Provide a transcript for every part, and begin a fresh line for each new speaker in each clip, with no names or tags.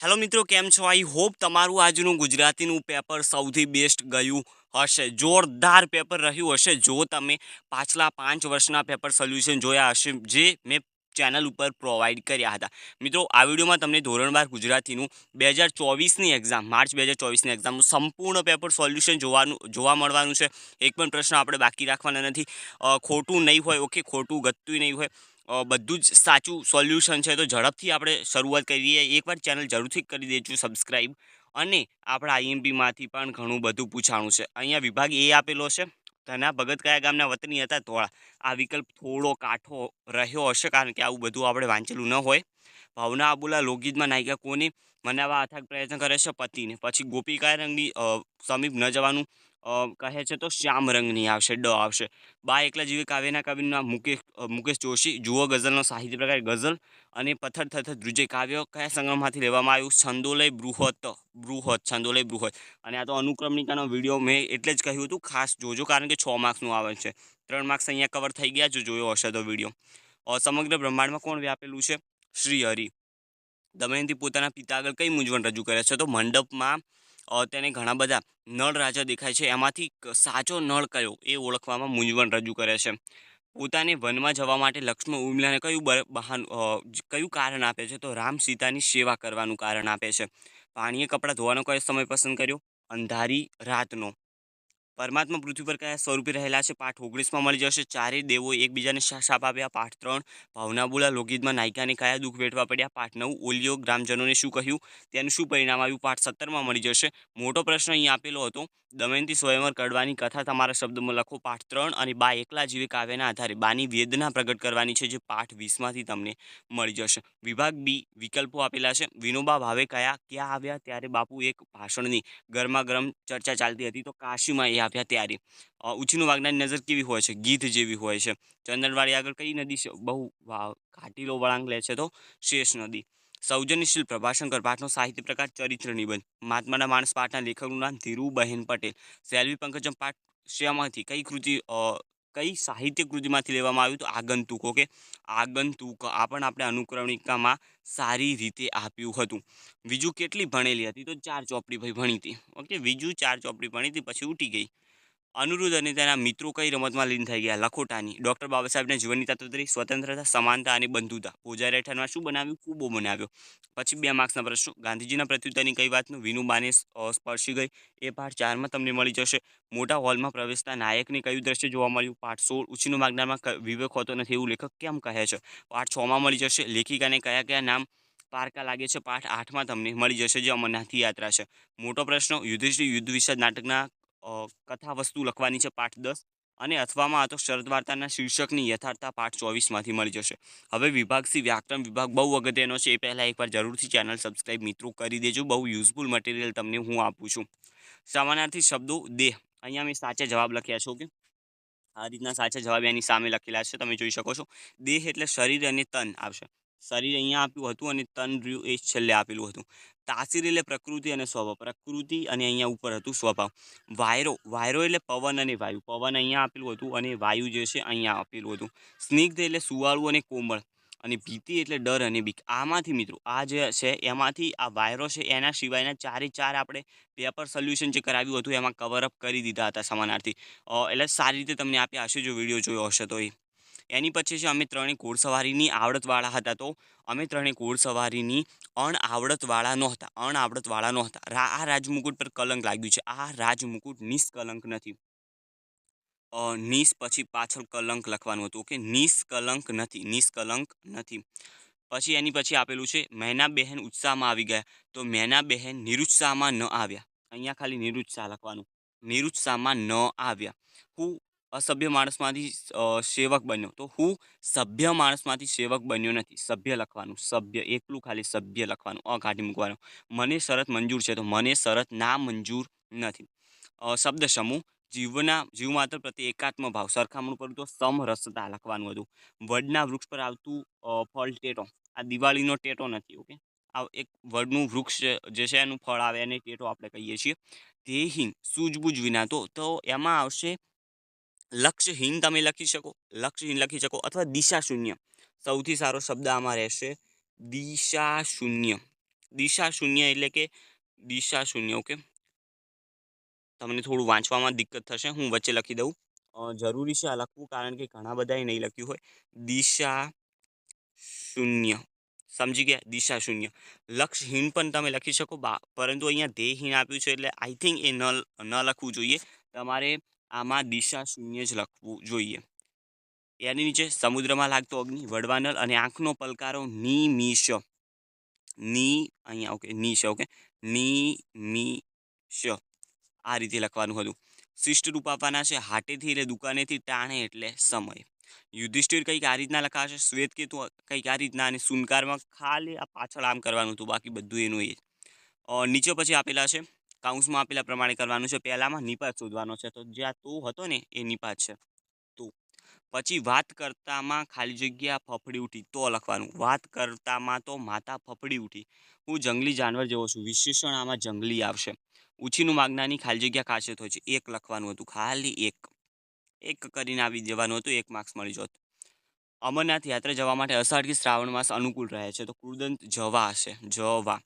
Hello મિત્રો, કેમ છો? આઈ હોપ તમારું આજનું ગુજરાતીનું પેપર સૌથી બેસ્ટ ગયું હશે. જોરદાર પેપર રહ્યું હશે. જો તમે પાછલા 5 વર્ષના પેપર સોલ્યુશન જોયા હશે જે મેં ચેનલ ઉપર પ્રોવાઈડ કર્યા હતા. મિત્રો, આ વિડીયોમાં તમને ધોરણ 12 ગુજરાતીનું 2024ની એક્ઝામ, માર્ચ 2024ની એક્ઝામનું સંપૂર્ણ પેપર સોલ્યુશન જોવા મળવાનું છે. એક પણ પ્રશ્ન આપણે બાકી રાખવાના નથી. ખોટું નહીં હોય, ઓકે, ખોટું ગતું નહીં હોય. બધું જ સાચું સોલ્યુશન છે. તો ઝડપથી આપણે શરૂઆત કરીએ. એકવાર ચેનલ જરૂરથી કરી દેજો સબસ્ક્રાઈબ. અને આપણા આઈએમપીમાંથી પણ ઘણું બધું પૂછાણું છે. અહીંયા વિભાગ એ આપેલો છે. ધના ભગત કયા ગામના વતની હતા? ધોળા. આ વિકલ્પ થોડો કાઠો રહ્યો હશે કારણ કે આવું બધું આપણે વાંચેલું ન હોય. ભાવના આબુલા લોકગીતમાં નાયિકા કોને મનાવવા અથાગ પ્રયત્ન કરે છે? પતિને. પછી ગોપિકા રંગની સમીપ ન જવાનું કહે છે તો શ્યામ રંગની આવશે, ડ આવશે. બા એકલા જીવે કાવ્યના કવિના મુકેશ જોશી. જુઓ ગઝલનો સાહિત્ય પ્રકાર ગઝલ. અને પથ્થર થથર ધ્રુજે કાવ્ય કયા સંગ્રહમાંથી લેવામાં આવ્યું? છંદોલય બૃહત છંદોલય બૃહત. અને આ તો અનુક્રમણિકાનો વિડીયો મેં એટલે જ કહ્યું હતું, ખાસ જોજો કારણ કે 6 માર્ક્સનું આવે છે. 3 માર્ક્સ અહીંયા કવર થઈ ગયા, જો જોયો હશે તો વિડીયો. સમગ્ર બ્રહ્માંડમાં કોણ વ્યાપેલું છે? શ્રી હરિ. દમયંતી પોતાના પિતા આગળ કઈ મૂંઝવણ રજૂ કરે છે? તો મંડપમાં તેને ઘણા બધા નળ રાજા દેખાય છે. એમાંથી સાચો નળ કયો એ ઓળખવામાં મૂંઝવણ રજૂ કરે છે. પોતાને વનમાં જવા માટે લક્ષ્મણ ઉર્મિલાને કયું કારણ આપે છે? તો રામ સીતાની સેવા કરવાનું કારણ આપે છે. પાણીએ કપડાં ધોવાનો કયો સમય પસંદ કર્યો? અંધારી રાતનો. પરમાત્મા પૃથ્વી પર કયા સ્વરૂપે રહેલા છે? પાઠ 19માં મળી જશે. ચારેય દેવો એકબીજાને શાપ આપ્યા. પાઠ 3. ભાવનાબુલા લોકગીતમાં નાયિકાને કયા દુઃખ વેઠવા પડ્યા? પાઠ 9. ઓલિયો ગ્રામજનોને શું કહ્યું? તેનું શું પરિણામ આવ્યું? પાઠ 17માં મળી જશે. મોટો પ્રશ્ન અહીં આપેલો હતો. દમયંતી સ્વયંવર કડવાની કથા તમારા શબ્દમાં લખો. પાઠ 3. અને બા એકલા જીવે કાવ્યના આધારે બાની વેદના પ્રગટ કરવાની છે, જે પાઠ 20માંથી તમને મળી જશે. વિભાગ બી વિકલ્પો આપેલા છે. વિનોબા ભાવે ક્યાં આવ્યા? ત્યારે બાપુ એક ભાષણની ગરમા ગરમ ચર્ચા ચાલતી હતી તો કાશીમાં એ આવ્યા ત્યારે. ઉછીનું વાગનાની નજર કેવી હોય છે? ગીધ જેવી હોય છે. ચંદનવાડી આગળ કઈ નદી છે? બહુ ઘાટીલો વળાંક લે છે તો શેષ નદી. સૌજન્યશીલ પ્રભાશંકર પાઠનો સાહિત્ય પ્રકાર ચરિત્ર નિબંધ. મહાત્માના માણસ પાઠના લેખકનું નામ ધીરુબહેન પટેલ. સેલ્વી પંકજમ પાઠ શેમાંથી કઈ સાહિત્ય કૃતિમાંથી લેવામાં આવ્યું? તો આગંતુક. ઓકે, આગંતુક. આ પણ આપણે અનુક્રમણિકામાં સારી રીતે આપ્યું હતું. બીજું કેટલી ભણેલી હતી? તો 4 ચોપડી ભાઈ ભણી હતી. ઓકે, બીજું 4 ચોપડી ભણી હતી, પછી ઉઠી ગઈ. અનિરુદ્ધ અને તેના મિત્રો કઈ રમતમાં લીન થઈ ગયા? લખોટાની. ડૉક્ટર બાબા સાહેબના જીવનની તત્વત્રી સ્વતંત્રતા, સમાનતા અને બંધુતા. પૂજા રહેઠાણમાં શું બનાવ્યું? કૂબો બનાવ્યો. પછી 2 માર્ક્સના પ્રશ્નો. ગાંધીજીના પ્રત્યુત્તરની કઈ વાતનું વિનુબાને સ્પર્શી ગઈ? એ પાઠ 4માં તમને મળી જશે. મોટા હોલમાં પ્રવેશતા નાયકને કયું દ્રશ્ય જોવા મળ્યું? પાઠ 16. ઉછીનું માગનારમાં વિવેક હોતો નથી એવું લેખક કેમ કહે છે? પાઠ 6માં મળી જશે. લેખિકાને કયા નામ પારકા લાગે છે? પાઠ 8માં તમને મળી જશે, જે અમરનાથની યાત્રા છે. મોટો પ્રશ્ન. યુધિષ્ઠિર યુદ્ધ વિષાદ નાટકના કથા વસ્તુ લખવાની છે. પાઠ 10. અને અથવામાં તો શરદ વાર્તાના શીર્ષકની યથાર્થતા પાઠ 24માંથી મળી જશે. હવે વિભાગ સી વ્યાકરણ વિભાગ બહુ અગત્યનો છે. એ પહેલાં એકવાર જરૂરથી ચેનલ સબસ્ક્રાઈબ મિત્રો કરી દેજો. બહુ યુઝફુલ મટીરિયલ તમને હું આપું છું. સમાનાર્થી શબ્દો દેહ. અહીંયા મેં સાચા જવાબ લખ્યા છે. ઓકે, આ રીતના સાચા જવાબ એની સામે લખેલા છે, તમે જોઈ શકો છો. દેહ એટલે શરીર અને તન આવશે. શરીર અહીંયા આપ્યું હતું અને તન રહ્યું એ છેલ્લે આપેલું હતું. તાસીર એટલે પ્રકૃતિ અને સ્વભાવ. પ્રકૃતિ અને અહીંયા ઉપર હતું સ્વભાવ. વાયરો એટલે પવન અને વાયુ. પવન અહીંયા આપેલું હતું અને વાયુ જે છે અહીંયા આપેલું હતું. સ્નિગ્ધ એટલે સુવાળું અને કોમળ. અને ભીતિ એટલે ડર અને બીક. આમાંથી મિત્રો આ જે છે એમાંથી આ વાયરો છે એના સિવાયના 4 આપણે પેપર સોલ્યુશન જે કરાવ્યું હતું એમાં કવર અપ કરી દીધા હતા સમાનાર્થી. એટલે સારી રીતે તમને આપ્યા હશે જો વિડીયો જોયો હશે તો. એની પછી છે અમે ત્રણેય ઘોડસવારીની આવડતવાળા હતા. તો અમે ત્રણેય ઘોડસવારીની અણઆવડતવાળા નહોતા. આ રાજમુકુટ પર કલંક લાગ્યું છે. આ રાજમુકુટ નિષ્કલંક નથી. નિસ પછી પાછળ કલંક લખવાનું હતું. ઓકે, નિષ્કલંક નથી. પછી એની પછી આપેલું છે મેના બહેન ઉત્સાહમાં આવી ગયા. તો મેના બહેન નિરુત્સાહમાં ન આવ્યા. અહીંયા ખાલી નિરુત્સાહ લખવાનું. નિરુત્સાહમાં ન આવ્યા. હું અસભ્ય માણસમાંથી સેવક બન્યો. તો હું સભ્ય માણસમાંથી સેવક બન્યો નથી. સભ્ય લખવાનું. સભ્ય એકલું ખાલી સભ્ય લખવાનું. કાઢી મૂકવાનું. મને શરત મંજૂર છે. તો મને શરત ના મંજૂર નથી. શબ્દ સમૂહ. જીવ માત્ર પ્રત્યે એકાત્મ ભાવ. સરખામણું કરું તો સમરસતા લખવાનું હતું. વડના વૃક્ષ પર આવતું ફળ ટેટો. આ દિવાળીનો ટેટો નથી. ઓકે, આ એક વડનું વૃક્ષ જે છે એનું ફળ આવે એને ટેટો આપણે કહીએ છીએ. ધ્યેયહીન સૂઝબૂઝ વિના. તો એમાં આવશે લક્ષ્યહીન. તમે લક્ષ્યહીન લખી શકો અથવા દિશા શૂન્ય. સૌથી સારો શબ્દ આમાં રહેશે દિશા શૂન્ય. દિશા શૂન્ય એટલે કે દિશા શૂન્ય. ઓકે, તમને થોડું વાંચવામાં દિક્કત થશે, હું વચ્ચે લખી દઉં. જરૂરી છે આ લખવું, કારણ કે ઘણા બધાએ નહીં લખ્યું હોય. દિશા શૂન્ય, સમજી ગયા? દિશા શૂન્ય. લક્ષ્યહીન પણ તમે લખી શકો, પરંતુ અહીંયા ધ્યેયહીન આપ્યું છે એટલે આઈ થિંક એ ન લખવું જોઈએ. તમારે આમાં દિશા શૂન્ય જ લખવું જોઈએ. એની નીચે સમુદ્રમાં લાગતો અગ્નિ, વડવાનલ અને આંખનો પલકારો નિમિષ. અહીંયા ઓકે, ની છે. ઓકે, નિમિષ આ રીતે લખવાનું હતું. શિષ્ટ રૂપ આપવાના છે. હાટેથી એટલે દુકાનેથી, ટાણે એટલે સમય. યુધિષ્ઠિર કંઈક આ રીતના લખાશે, શ્વેતકેતુ કંઈક આ રીતના, અને સુનકારમાં ખાલી આ પાછળ આમ કરવાનું હતું, બાકી બધું એનું એ. નીચે પછી આપેલા છે, કાઉન્સમાં આપેલા પ્રમાણે કરવાનું છે. પહેલામાં નિપાત શોધવાનો છે, તો જ્યાં તો હતો ને એ નિપાત છે. તો પછી વાત કરતામાં ખાલી જગ્યા ફફડી ઉઠી, તો લખવાનું. વાત કરતામાં તો માતા ફફડી ઉઠી. હું જંગલી જાનવર જેવો છું, વિશેષણ આમાં જંગલી આવશે. ઉછીનું માગનાની ખાલી જગ્યા ખાસિયત હોય છે, એક લખવાનું હતું, ખાલી એક કરીને આવી દેવાનું હતું, 1 માર્ક્સ મળી જોત. અમરનાથ યાત્રા જવા માટે અષાઢ કે શ્રાવણ માસ અનુકૂળ રહે છે, તો કૃદંત જવા હશે, જવા.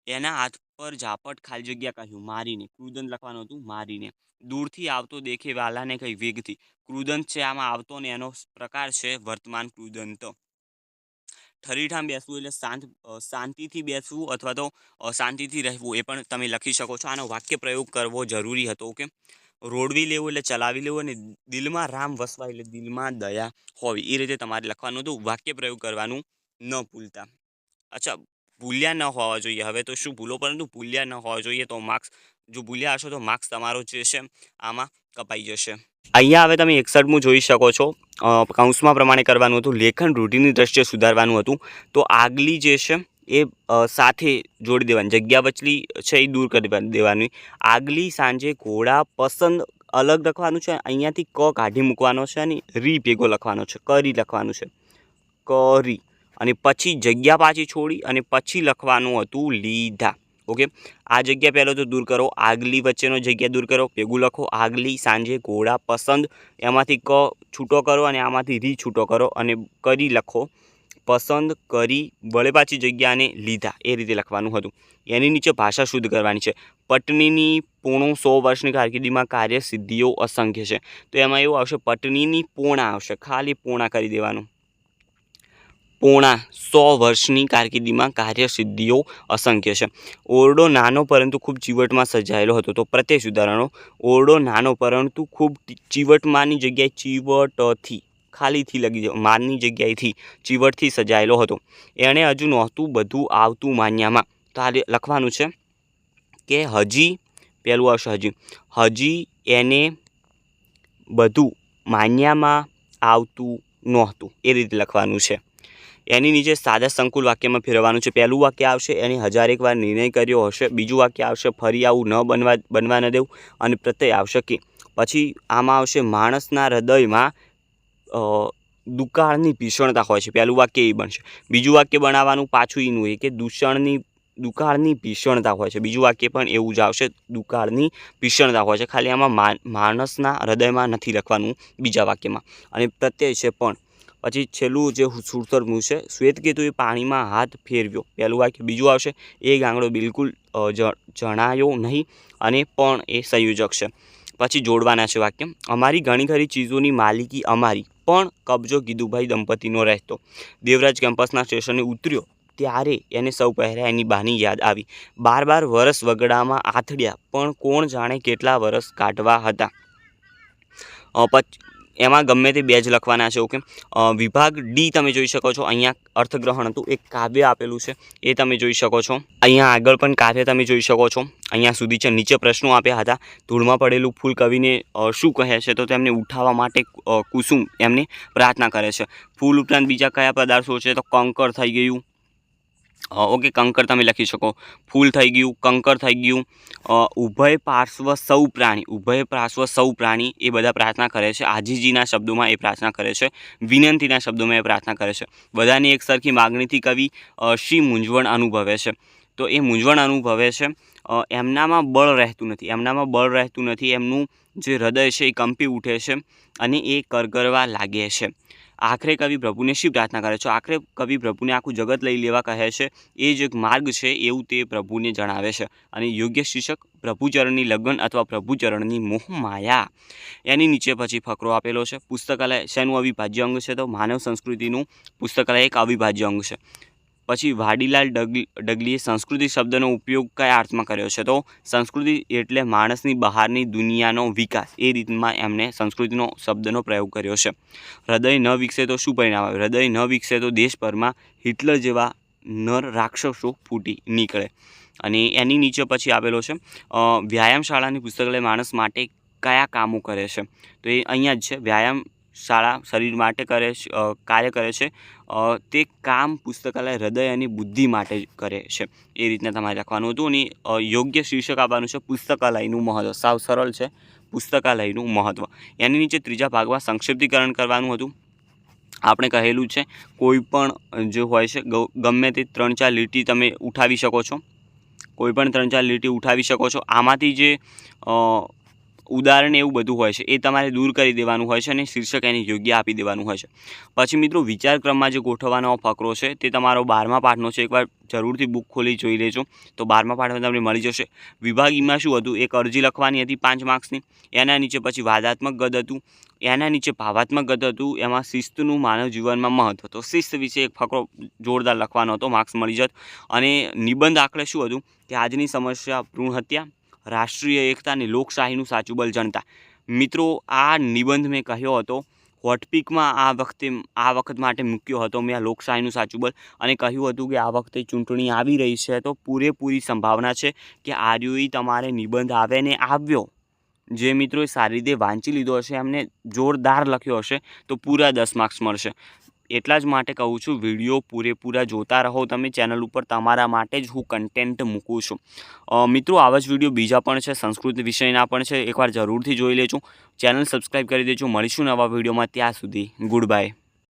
એના હાથ પર ઝાપટ ખાલી જગ્યા કહ્યું, મારીને. કૃદંત લખવાનું હતું, મારીને. દૂરથી આવતો દેખે વાલાને કઈ વેગથી, કૃદંત છે આમાં આવતો, ને એનો પ્રકાર છે વર્તમાન કૃદંત. ઠરીઠામ બેસવું એટલે શાંતિથી બેસવું અથવા તો શાંતિથી રહેવું, એ પણ તમે લખી શકો છો. આનો વાક્ય પ્રયોગ કરવો જરૂરી હતો. ઓકે, રોડવી લેવું એટલે ચલાવી લેવું, અને દિલમાં રામ વસવાય એટલે દિલમાં દયા હોવી, એ રીતે તમારે લખવાનું હતું. વાક્ય પ્રયોગ કરવાનું ન ભૂલતા. અચ્છા, ભૂલ્યા ન હોવા જોઈએ. હવે તો શું ભૂલો, પરંતુ ભૂલ્યા ન હોવા જોઈએ. તો માર્ક્સ, જો ભૂલ્યા હશો તો માર્ક્સ તમારો જે છે આમાં કપાઈ જશે. અહીંયા હવે તમે 61મું જોઈ શકો છો. કાઉન્સમાં પ્રમાણે કરવાનું હતું. લેખન રૂઢિની દ્રષ્ટિએ સુધારવાનું હતું. તો આગલી જે છે એ સાથે જોડી દેવાની, જગ્યા બચલી છે એ દૂર કરી દેવાની. આગલી સાંજે ઘોડા પસંદ અલગ લખવાનું છે, અહીંયાથી ક કાઢી મૂકવાનો છે, અને રી ભેગો લખવાનો છે, કરી લખવાનું છે, કરી. અને પછી જગ્યા પાછી છોડી અને પછી લખવાનું હતું લીધા. ઓકે, આ જગ્યા પહેલો તો દૂર કરો, આગલી વચ્ચેનો જગ્યા દૂર કરો, ભેગું લખો. આગલી સાંજે ઘોડા પસંદ, એમાંથી ક છૂટો કરો અને આમાંથી રી છૂટો કરો, અને કરી લખો. પસંદ કરી, વળે પાછી જગ્યાને લીધા, એ રીતે લખવાનું હતું. એની નીચે ભાષા શુદ્ધ કરવાની છે. પત્નીની પૂર્ણ 100 વર્ષની કારકિર્દીમાં કાર્ય સિદ્ધિઓ અસંખ્ય છે, તો એમાં એવું આવશે, પત્નીની પૂર્ણા આવશે, ખાલી પૂર્ણા કરી દેવાનું. પૂર્ણા 100 વર્ષની કારકિર્દીમાં કાર્યસિદ્ધિઓ અસંખ્ય છે. ઓરડો નાનો પરંતુ ખૂબ ચીવટમાં સજાયેલો હતો, તો પ્રત્યય સુધારણો. ઓરડો નાનો પરંતુ ખૂબ ચીવટમાંની જગ્યાએ ચીવટથી, ખાલીથી લગી જાય, માનની જગ્યાએથી, ચીવટથી સજાયેલો હતો. એણે હજુ નહોતું બધું આવતું માન્યામાં, તો આ લખવાનું છે કે હજી, પહેલું આવશે હજી એને બધું માન્યામાં આવતું નહોતું, એ રીતે લખવાનું છે. એની નીચે સાદા સંકુલ વાક્યમાં ફેરવવાનું છે. પહેલું વાક્ય આવશે, એની 1001 વાર નિર્ણય કર્યો હશે. બીજું વાક્ય આવશે, ફરી આવું ન બનવા ન દેવું, અને પ્રત્યય આવશે કે. પછી આમાં આવશે, માણસના હૃદયમાં દુકાળની ભીષણતા હોય છે. પહેલું વાક્ય એ બનશે. બીજું વાક્ય બનાવવાનું પાછું એનું એ કે દુકાળની ભીષણતા હોય છે. બીજું વાક્ય પણ એવું જ આવશે, દુકાળની ભીષણતા હોય છે. ખાલી આમાં માણસના હૃદયમાં નથી લખવાનું બીજા વાક્યમાં, અને પ્રત્યય છે પણ. પછી છેલ્લું જે 67મું છે, શ્વેતકેતુએ પાણીમાં હાથ ફેરવ્યો. પહેલું વાક્ય. બીજું આવશે, એ ગાંગડો બિલકુલ જણાયો નહીં, અને પણ એ સંયોજક છે. પછી જોડવાના છે વાક્ય. અમારી ઘણી ખરી ચીજોની માલિકી અમારી, પણ કબજો ગીધુભાઈ દંપતીનો રહેતો. દેવરાજ કેમ્પસના સ્ટેશને ઉતર્યો ત્યારે એને સૌ પહેલાં એની બાની યાદ આવી. 12 વરસ વગડામાં આથડ્યા, પણ કોણ જાણે કેટલા વરસ કાઢવા હતા. એમાં ગમે તે 2 જ લખવાના છે. ઓકે, વિભાગ ડી તમે જોઈ શકો છો. અહીંયા અર્થગ્રહણ હતું, એક કાવ્ય આપેલું છે, એ તમે જોઈ શકો છો. અહીંયા આગળ પણ કાવ્ય તમે જોઈ શકો છો. અહીંયા સુધી છે. નીચે પ્રશ્નો આપ્યા હતા. ધૂળમાં પડેલું ફૂલ કવિને શું કહે છે, તો તેમને ઉઠાવવા માટે કુસુમ એમને પ્રાર્થના કરે છે. ફૂલ ઉપરાંત બીજા કયા પદાર્થો છે, તો કંકર થઈ ગયું. ઓકે, કંકર તમે લખી શકો. ફૂલ થઈ ગયું, કંકર થઈ ગયું. ઉભય પાર્શ્વ સૌ પ્રાણી, ઉભય પાર્શ્વ સૌ પ્રાણી, એ બધા પ્રાર્થના કરે છે. આજીજીના શબ્દોમાં એ પ્રાર્થના કરે છે. વિનંતીના શબ્દોમાં એ પ્રાર્થના કરે છે. બધાની એક સરખી માગણીથી કવિ શી મૂંઝવણ અનુભવે છે, તો એ મૂંઝવણ અનુભવે છે. એમનામાં બળ રહેતું નથી, એમનું જે હૃદય છે એ કંપી ઉઠે છે, અને એ કરગરવા લાગે છે. આખરે કવિ પ્રભુને શી પ્રાર્થના કરે છે? આખરે કવિ પ્રભુને આખું જગત લઈ લેવા કહે છે, એ જ એક માર્ગ છે એવું તે પ્રભુને જણાવે છે. અને યોગ્ય શીર્ષક પ્રભુચરણની લગ્ન અથવા પ્રભુચરણની મોહમાયા. એની નીચે પછી ફકરો આપેલો છે. પુસ્તકાલય શેનું અવિભાજ્ય અંગ છે? તો માનવ સંસ્કૃતિનું પુસ્તકાલય એક અવિભાજ્ય અંગ છે. પછી વાડીલાલ ડગલીએ સંસ્કૃતિ શબ્દનો ઉપયોગ કયા અર્થમાં કર્યો છે? તો સંસ્કૃતિ એટલે માણસની બહારની દુનિયાનો વિકાસ, એ રીતમાં એમણે સંસ્કૃતિનો શબ્દનો પ્રયોગ કર્યો છે. હૃદય ન વિકસે તો શું પરિણામ આવે? હૃદય ન વિકસે તો દેશભરમાં હિટલર જેવા નર રાક્ષસો ફૂટી નીકળે. અને એની નીચે પછી આપેલો છે વ્યાયામશાળાની પુસ્તકાલય માણસ માટે કયા કામો કરે છે? તો એ અહીંયા જ છે. વ્યાયામશાળા શરીર માટે કાર્ય કરે છે. તે કામ પુસ્તકાલય હૃદય અને બુદ્ધિ માટે કરે છે. એ રીતના તમારે લખવાનું હતું. અને યોગ્ય શીર્ષક આપવાનું છે પુસ્તકાલયનું મહત્ત્વ. સાવ સરળ છે, પુસ્તકાલયનું મહત્ત્વ. એની નીચે ત્રીજા ભાગમાં સંક્ષિપ્તીકરણ કરવાનું હતું. આપણે કહેલું છે કોઈ પણ જે હોય છે ગમે તે 3-4 લીટી તમે ઉઠાવી શકો છો. કોઈ પણ 3-4 લીટી ઉઠાવી શકો છો. આમાંથી જે ઉદાહરણ એવું બધું હોય છે એ તમારે દૂર કરી દેવાનું હોય છે અને શીર્ષક એને યોગ્ય આપી દેવાનું હોય છે. પછી મિત્રો વિચારક્રમમાં જે ગોઠવવાનો ફકરો છે તે તમારો 12મા પાઠનો છે. એકવાર જરૂરથી બુક ખોલી જોઈ લેજો તો 12મા પાઠમાં તમને મળી જશે. વિભાગ ઈમાં શું હતું? એક અરજી લખવાની હતી 5 માર્ક્સની. એના નીચે પછી વાદાત્મક ગદ હતું. એના નીચે ભાવાત્મક ગદ હતું. એમાં શિસ્તનું માનવ જીવનમાં મહત્વ. તો શિસ્ત વિશે એક ફકરો જોરદાર લખવાનો હતો, માર્ક્સ મળી જત. અને નિબંધ આખરે શું હતું કે આજની સમસ્યા ભ્રૂણ હત્યા, રાષ્ટ્રીય એકતા અને લોકશાહીનું સાચું બળ જનતા. મિત્રો આ નિબંધ મેં કહ્યો હતો હોટપીકમાં આ વખત માટે મૂક્યો હતો મેં આ લોકશાહીનું સાચું બળ. અને કહ્યું હતું કે આ વખતે ચૂંટણી આવી રહી છે તો પૂરેપૂરી સંભાવના છે કે આર્યોઈ તમારે નિબંધ આવે ને આવ્યો. જે મિત્રોએ સારી રીતે વાંચી લીધો હશે એમને જોરદાર લખ્યો હશે તો પૂરા 10 માર્ક્સ મળશે. એટલા જ માટે કહું છું વિડીયો પૂરેપૂરા જોતા રહો તમે. ચેનલ ઉપર તમારા માટે જ હું કન્ટેન્ટ મૂકું છું. મિત્રો આવા જ વિડીયો બીજા પણ છે, સંસ્કૃત વિષયના પણ છે. એકવાર જરૂરથી જોઈ લેજો. ચેનલ સબસ્ક્રાઈબ કરી દેજો. મળીશું નવા વિડીયોમાં. ત્યાં સુધી ગુડ બાય.